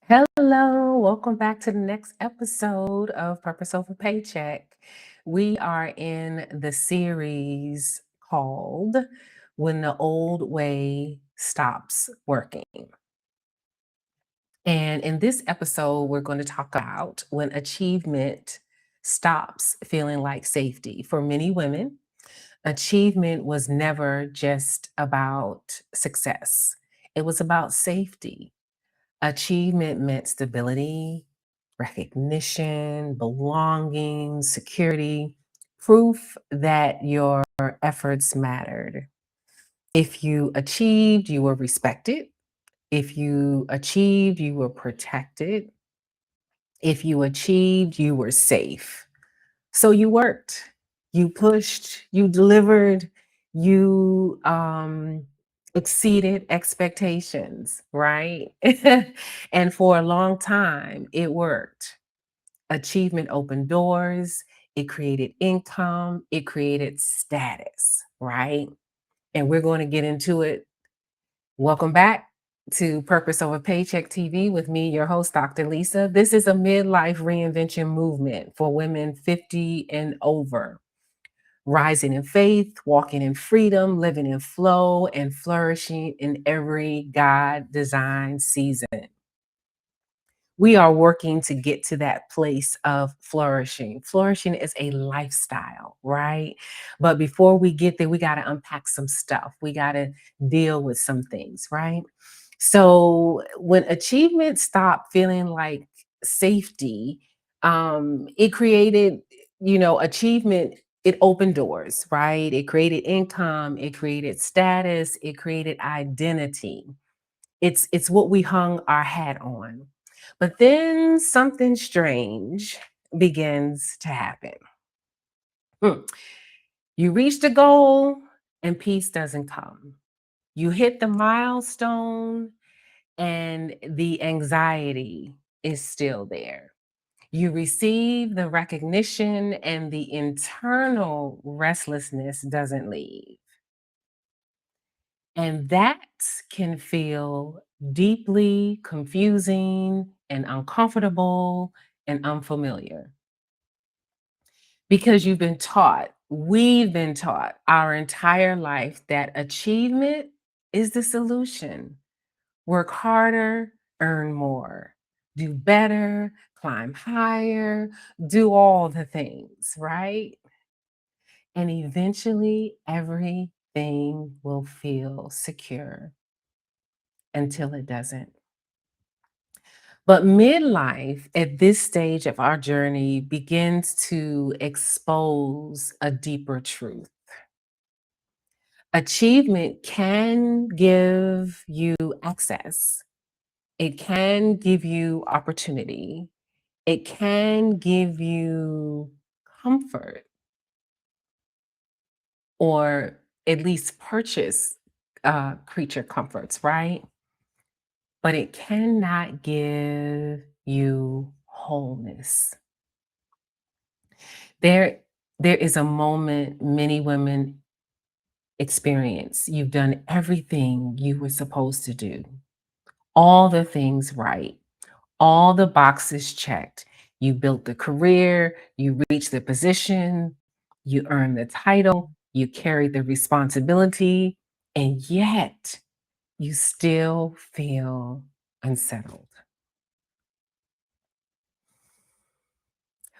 Hello, welcome back to the next episode of Purpose Over Paycheck. We are in the series called When the Old Way Stops Working. And in this episode, we're going to talk about when achievement stops feeling like safety. For many women, achievement was never just about success, it was about safety. Achievement meant stability, recognition, belonging, security, proof that your efforts mattered. If you achieved, you were respected. If you achieved, you were protected. If you achieved, you were safe. So you worked, you pushed, you delivered, you exceeded expectations, right? And for a long time, it worked. Achievement opened doors, it created income, it created status, right? And we're going to get into it. Welcome back to Purpose Over Paycheck TV with me, your host, Dr. Lisa. This is a midlife reinvention movement for women 50 and over, rising in faith, walking in freedom, living in flow, and flourishing in every God designed season. We are working to get to that place of flourishing. Flourishing is a lifestyle, right? But before we get there, we got to unpack some stuff. We got to deal with some things, right? So when achievement stopped feeling like safety, it created, achievement. It opened doors, right? It created income, it created status, it created identity. It's what we hung our hat on. But then something strange begins to happen. Hmm. You reach the goal and peace doesn't come. You hit the milestone and the anxiety is still there. You receive the recognition and the internal restlessness doesn't leave. And that can feel deeply confusing and uncomfortable and unfamiliar because we've been taught our entire life that achievement is the solution. Work harder, earn more, do better, climb higher, do all the things, right? And eventually everything will feel secure until it doesn't. But midlife at this stage of our journey begins to expose a deeper truth. Achievement can give you access, it can give you opportunity, it can give you comfort, or at least purchase creature comforts, right? But it cannot give you wholeness. There, there is a moment many women experience. You've done everything you were supposed to do, all the things right, all the boxes checked. You built the career, you reached the position, you earned the title, you carried the responsibility, and yet you still feel unsettled.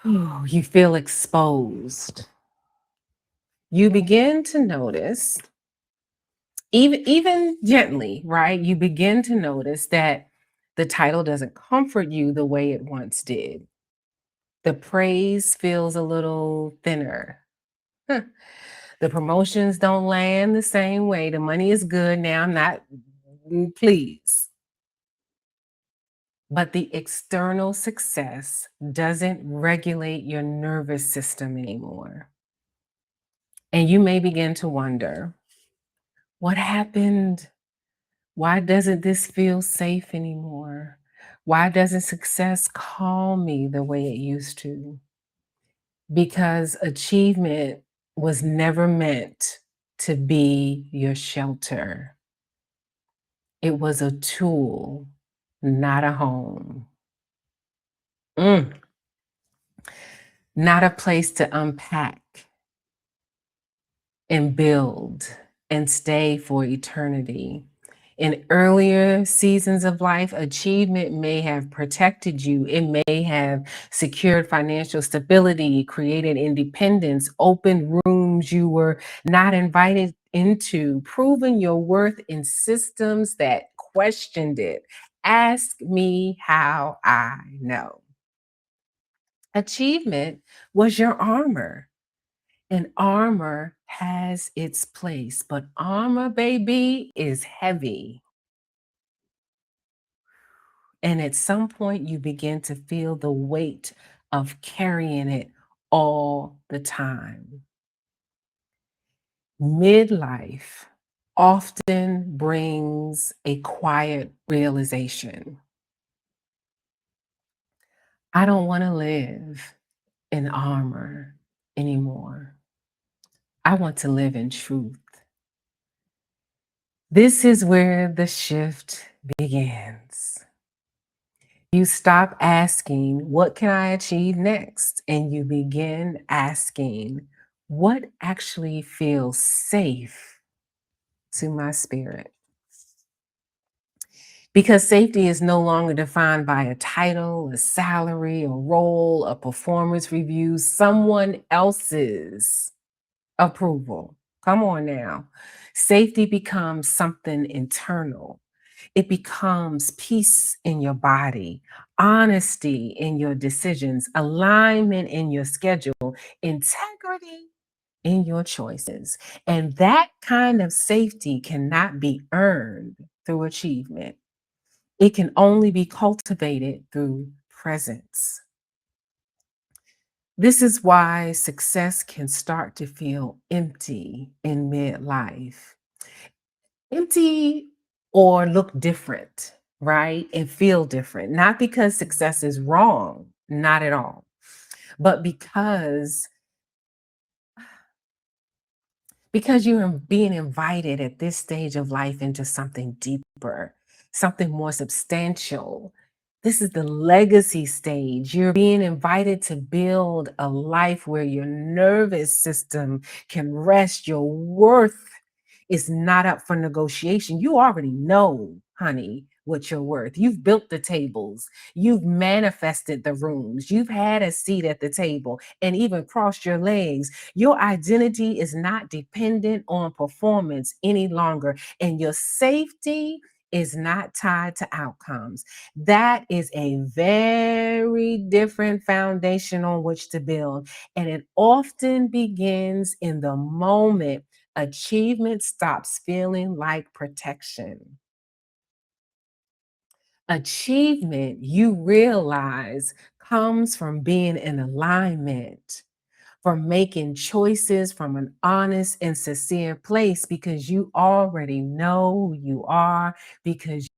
You feel exposed. You begin to notice, even gently, right? You begin to notice that the title doesn't comfort you the way it once did. The praise feels a little thinner. Huh. The promotions don't land the same way. The money is good now. I'm not pleased. But the external success doesn't regulate your nervous system anymore. And you may begin to wonder, what happened? Why doesn't this feel safe anymore? Why doesn't success calm me the way it used to? Because achievement was never meant to be your shelter. It was a tool. not a home. Mm, not a place to unpack and build and stay for eternity. In earlier seasons of life, achievement may have protected you. It may have secured financial stability, created independence, opened rooms you were not invited into, proven your worth in systems that questioned it. Ask me how I know. Achievement was your armor. And armor has its place, but armor, baby, is heavy. And at some point, you begin to feel the weight of carrying it all the time. Midlife often brings a quiet realization. I don't want to live in armor anymore. I want to live in truth. This is where the shift begins. You stop asking, what can I achieve next? And you begin asking, what actually feels safe to my spirit? Because safety is no longer defined by a title, a salary, a role, a performance review, someone else's approval. Come on now. Safety becomes something internal. It becomes peace in your body, honesty in your decisions, alignment in your schedule, integrity in your choices. And that kind of safety cannot be earned through achievement. It can only be cultivated through presence. This is why success can start to feel empty in midlife. Empty or look different, right? And feel different. Not because success is wrong, not at all, but because you're being invited at this stage of life into something deeper, something more substantial. This is the legacy stage. You're being invited to build a life where your nervous system can rest. Your worth is not up for negotiation. You already know, honey, what you're worth. You've built the tables, you've manifested the rooms, you've had a seat at the table and even crossed your legs. Your identity is not dependent on performance any longer, and your safety is not tied to outcomes. That is a very different foundation on which to build. And it often begins in the moment achievement stops feeling like protection. Achievement, you realize, comes from being in alignment, from making choices from an honest and sincere place because you already know who you are, because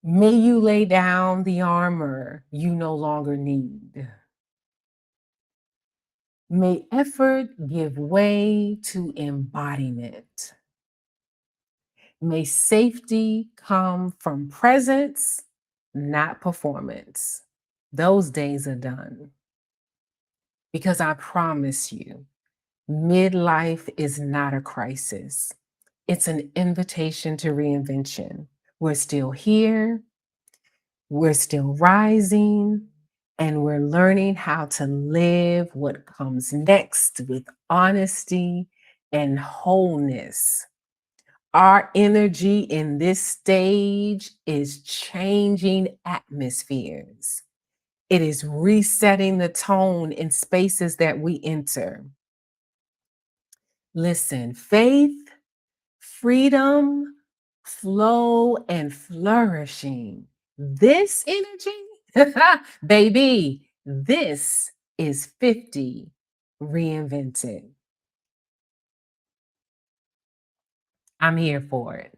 May you lay down the armor you no longer need. May effort give way to embodiment. May safety come from presence, not performance. Those days are done. Because I promise you, midlife is not a crisis. It's an invitation to reinvention. We're still here, we're still rising, and we're learning how to live what comes next with honesty and wholeness. Our energy in this stage is changing atmospheres. It is resetting the tone in spaces that we enter. Listen, faith, freedom, flow, and flourishing. This energy, baby, this is 50 reinvented. I'm here for it.